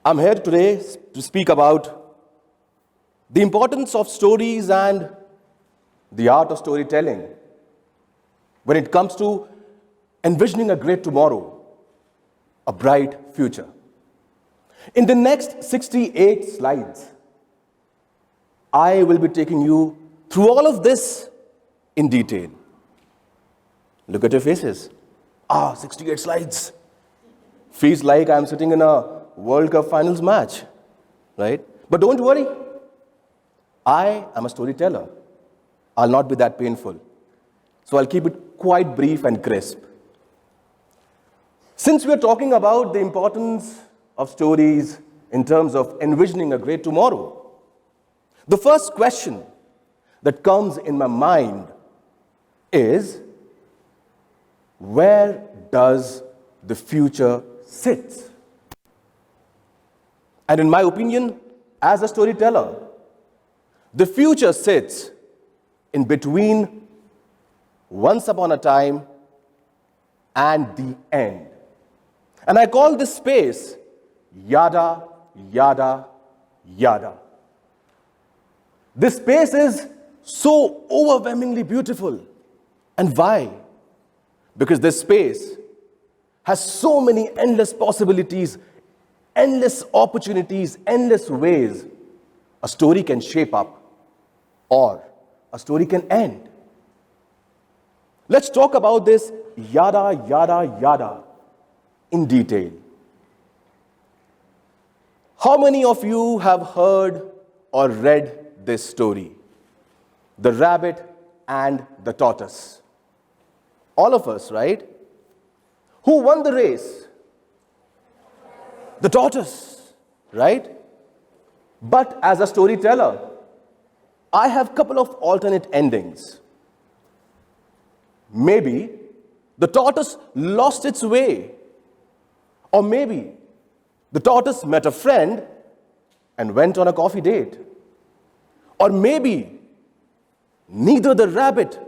I'm here today to speak about the importance of stories and the art of storytelling when it comes to envisioning a great tomorrow, a bright future. In the next 68 slides, I will be taking you through all of this in detail. Look at your faces. 68 slides. Feels like I'm sitting in a World Cup finals match, right? But don't worry. I am a storyteller. I'll not be that painful. So I'll keep it quite brief and crisp. Since we're talking about the importance of stories in terms of envisioning a great tomorrow, the first question that comes in my mind is, where does the future sit? And in my opinion, as a storyteller, the future sits in between once upon a time and the end. And I call this space yada, yada, yada. This space is so overwhelmingly beautiful. And why? Because this space has so many endless possibilities, endless opportunities, endless ways a story can shape up or a story can end. Let's talk about this yada, yada, yada in detail. How many of you have heard or read this story? The Rabbit and the Tortoise. All of us, right? Who won the race? The tortoise, right? But as a storyteller, I have a couple of alternate endings. Maybe the tortoise lost its way. Or maybe the tortoise met a friend and went on a coffee date. Or maybe neither the rabbit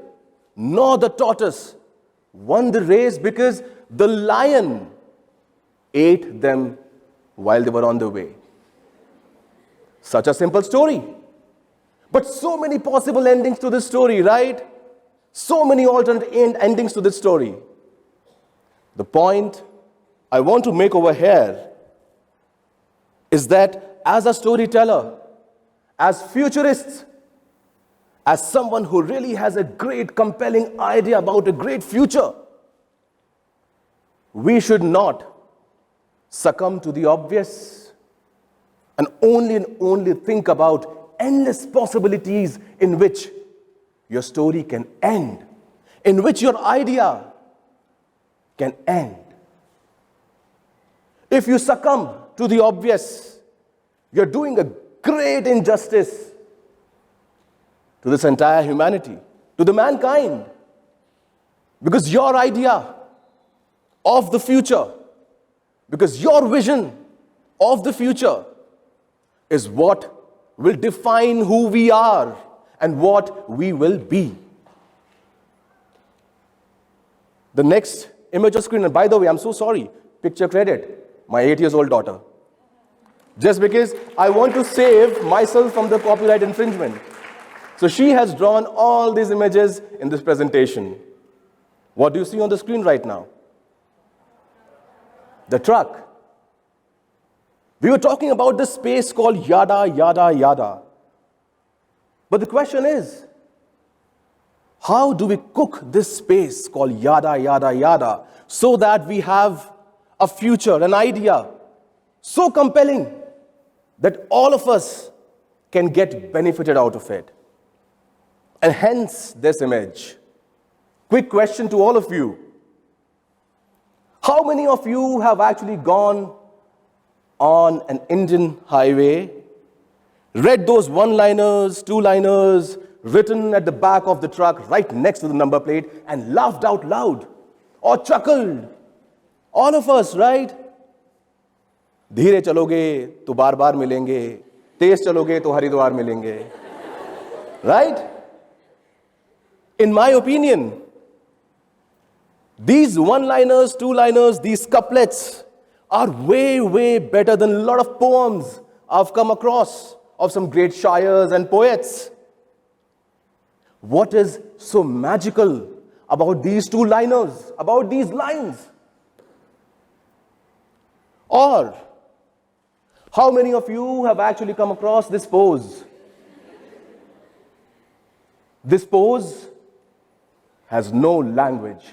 nor the tortoise won the race because the lion ate them while they were on the way. Such a simple story. But so many possible endings to this story, right? So many alternate endings to this story. The point I want to make over here is that as a storyteller, as futurists, as someone who really has a great, compelling idea about a great future, we should not succumb to the obvious and only think about endless possibilities in which your story can end, in which your idea can end. If you succumb to the obvious, you're doing a great injustice to this entire humanity, to the mankind. Because your idea of the future, because your vision of the future is what will define who we are and what we will be. The next image on screen, and by the way, I'm so sorry, picture credit, my 8-year-old daughter. Just because I want to save myself from the copyright infringement. So she has drawn all these images in this presentation. What do you see on the screen right now? The truck. We were talking about this space called yada, yada, yada. But the question is, how do we cook this space called yada, yada, yada so that we have a future, an idea so compelling that all of us can get benefited out of it? And hence this image. Quick question to all of you. How many of you have actually gone on an Indian highway, read those one-liners, two-liners written at the back of the truck right next to the number plate and laughed out loud or chuckled? All of us, right? धीरे चलोगे तो बार बार मिलेंगे, तेज चलोगे तो हरिद्वार मिलेंगे. Right? In my opinion, these one-liners, two-liners, these couplets are way, way better than a lot of poems I've come across of some great shayars and poets. What is so magical about these two liners, about these lines? Or, how many of you have actually come across this pose? This pose has no language.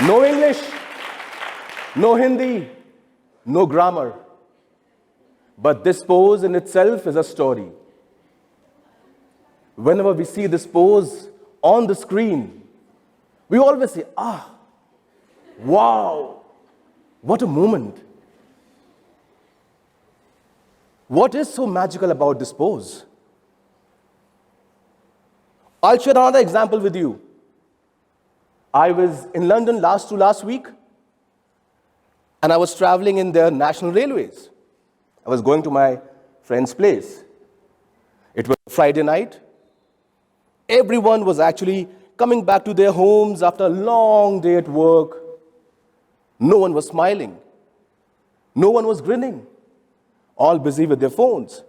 No English, no Hindi, no grammar. But this pose in itself is a story. Whenever we see this pose on the screen, we always say, wow, what a moment. What is so magical about this pose? I'll share another example with you. I was in London last week, and I was traveling in their national railways. I was going to my friend's place. It was Friday night. Everyone was actually coming back to their homes after a long day at work. No one was smiling. No one was grinning. All busy with their phones.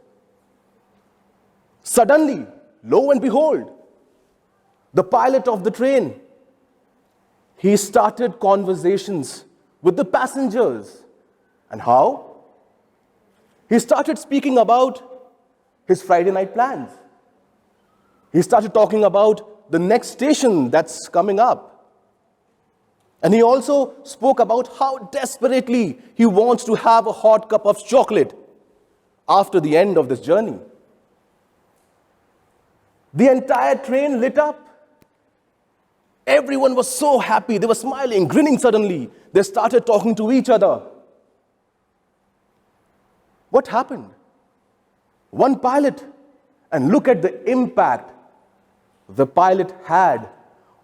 Suddenly, lo and behold, the pilot of the train, he started conversations with the passengers. And how? He started speaking about his Friday night plans. He started talking about the next station that's coming up. And he also spoke about how desperately he wants to have a hot cup of chocolate after the end of this journey. The entire train lit up. Everyone was so happy. They were smiling, grinning suddenly. They started talking to each other. What happened? One pilot, and look at the impact the pilot had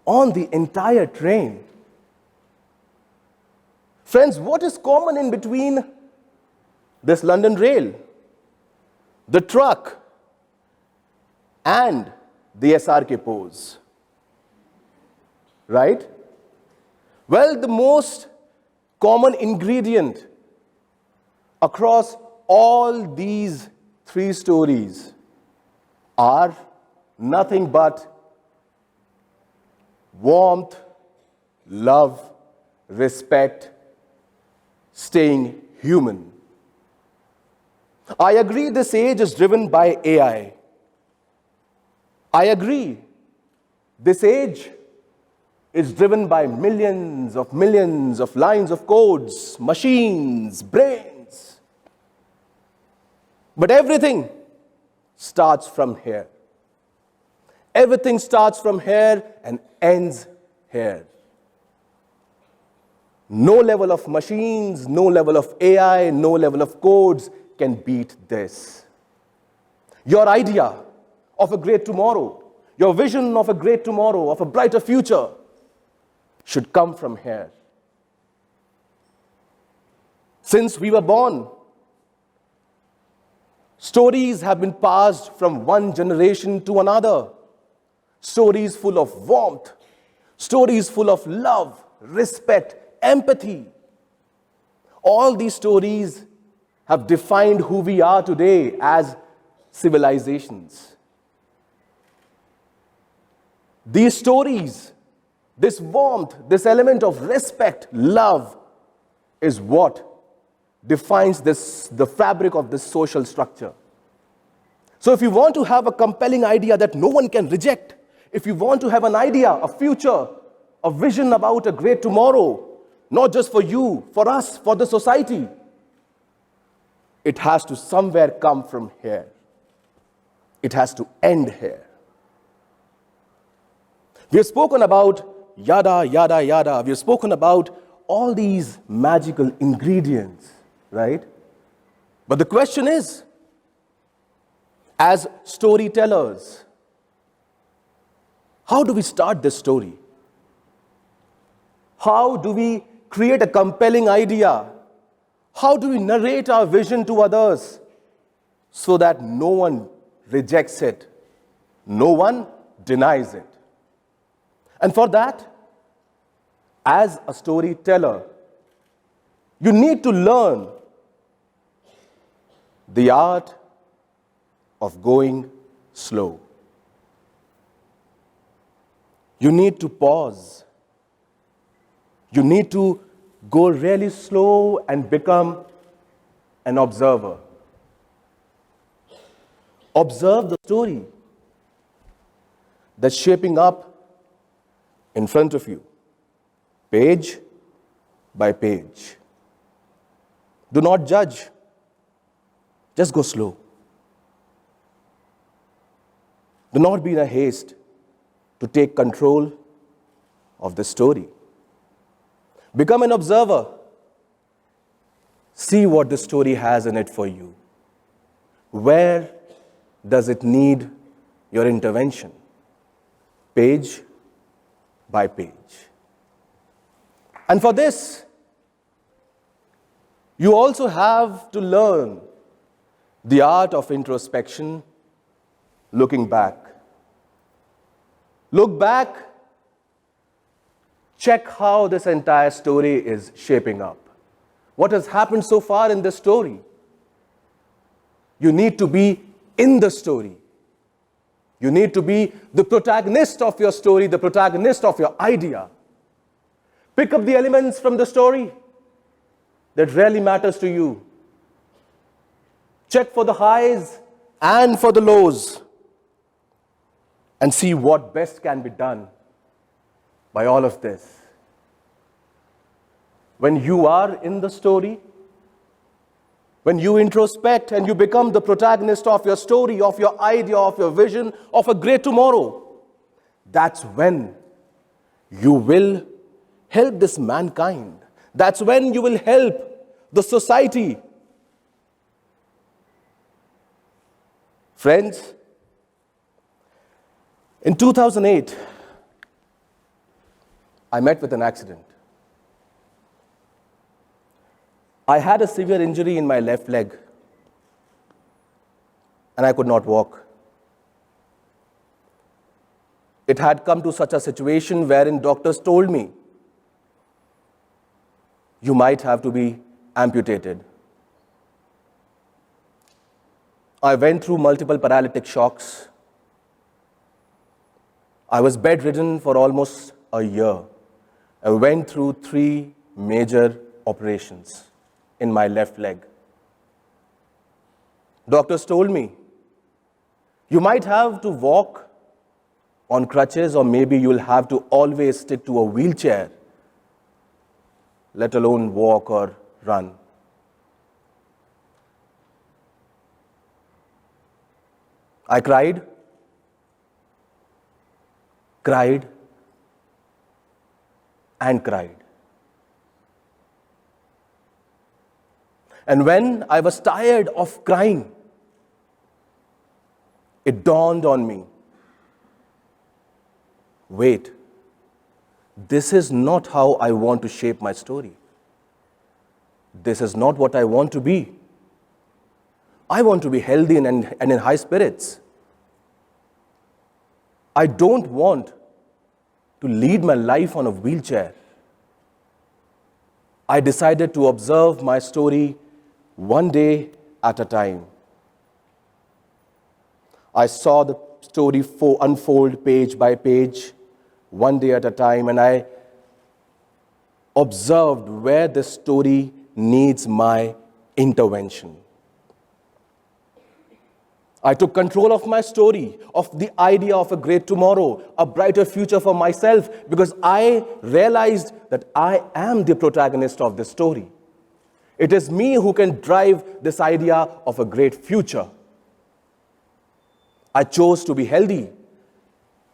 on the entire train. Friends, what is common in between this London rail, the truck, and the SRK pose? Right? Well, the most common ingredient across all these three stories are nothing but warmth, love, respect, staying human. I agree this age is driven by AI. I agree this age is driven by millions of lines of codes, machines, brains. But everything starts from here. Everything starts from here and ends here. No level of machines, no level of AI, no level of codes can beat this. Your idea of a great tomorrow, your vision of a great tomorrow, of a brighter future, should come from here. Since we were born, stories have been passed from one generation to another. Stories full of warmth, stories full of love, respect, empathy. All these stories have defined who we are today as civilizations. These stories, this warmth, this element of respect, love, is what defines the fabric of this social structure. So if you want to have a compelling idea that no one can reject, if you want to have an idea, a future, a vision about a great tomorrow, not just for you, for us, for the society, it has to somewhere come from here. It has to end here. We have spoken about yada, yada, yada. We have spoken about all these magical ingredients, right? But the question is, as storytellers, how do we start this story? How do we create a compelling idea? How do we narrate our vision to others so that no one rejects it, no one denies it? And for that, as a storyteller, you need to learn the art of going slow. You need to pause. You need to go really slow and become an observer. Observe the story that's shaping up in front of you, page by page. Do not judge. Just go slow. Do not be in a haste to take control of the story. Become an observer. See what the story has in it for you. Where does it need your intervention? Page by page. And for this, you also have to learn the art of introspection, looking back. Look back, check how this entire story is shaping up. What has happened so far in this story? You need to be in the story. You need to be the protagonist of your story, the protagonist of your idea. Pick up the elements from the story that really matters to you. Check for the highs and for the lows, and see what best can be done by all of this. When you are in the story, when you introspect and you become the protagonist of your story, of your idea, of your vision, of a great tomorrow, that's when you will help this mankind. That's when you will help the society. Friends, in 2008, I met with an accident. I had a severe injury in my left leg, and I could not walk. It had come to such a situation wherein doctors told me, you might have to be amputated. I went through multiple paralytic shocks. I was bedridden for almost a year. I went through 3 major operations in my left leg. Doctors told me, you might have to walk on crutches, or maybe you'll have to always stick to a wheelchair, let alone walk or run. I cried, and cried. And when I was tired of crying, it dawned on me, wait, this is not how I want to shape my story. This is not what I want to be. I want to be healthy and in high spirits. I don't want to lead my life on a wheelchair. I decided to observe my story one day at a time. I saw the story unfold page by page, one day at a time, and I observed where the story needs my intervention. I took control of my story, of the idea of a great tomorrow, a brighter future for myself, because I realized that I am the protagonist of this story. It is me who can drive this idea of a great future. I chose to be healthy.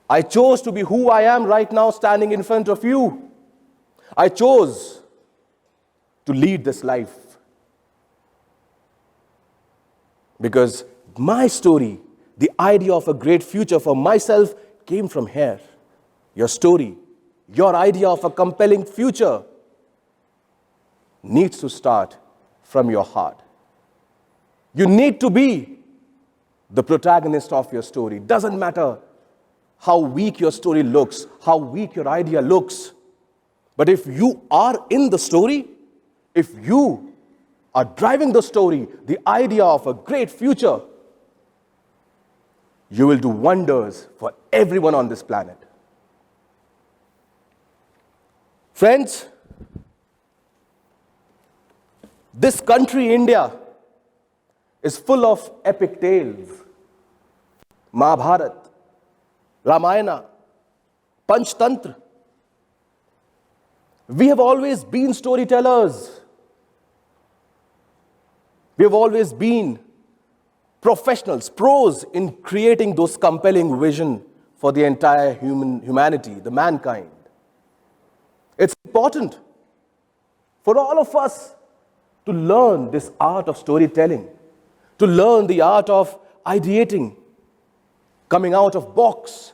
I chose to be who I am right now standing in front of you. I chose to lead this life. Because my story, the idea of a great future for myself, came from here. Your story, your idea of a compelling future needs to start from your heart. You need to be the protagonist of your story. Doesn't matter how weak your story looks, how weak your idea looks. But if you are in the story, if you are driving the story, the idea of a great future, you will do wonders for everyone on this planet. Friends, this country, India, is full of epic tales. Mahabharata, Ramayana, Panchtantra. We have always been storytellers. We have always been professionals, pros in creating those compelling vision for the entire humanity, the mankind. It's important for all of us to learn this art of storytelling, to learn the art of ideating, coming out of box,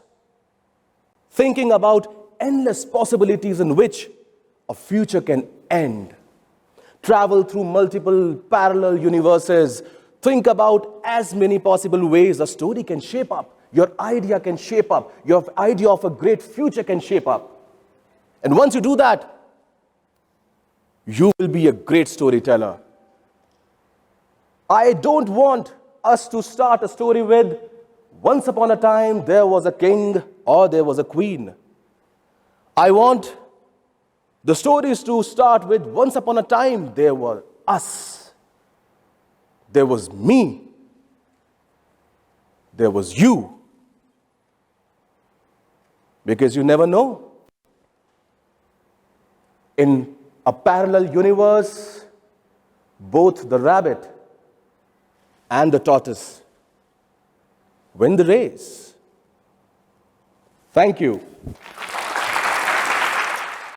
thinking about endless possibilities in which a future can end. Travel through multiple parallel universes. Think about as many possible ways a story can shape up. Your idea can shape up. Your idea of a great future can shape up. And once you do that, you will be a great storyteller. I don't want us to start a story with, once upon a time there was a king or there was a queen. I want the stories to start with, once upon a time there were us. There was me. There was you. Because you never know. In a parallel universe, both the rabbit and the tortoise win the race. Thank you.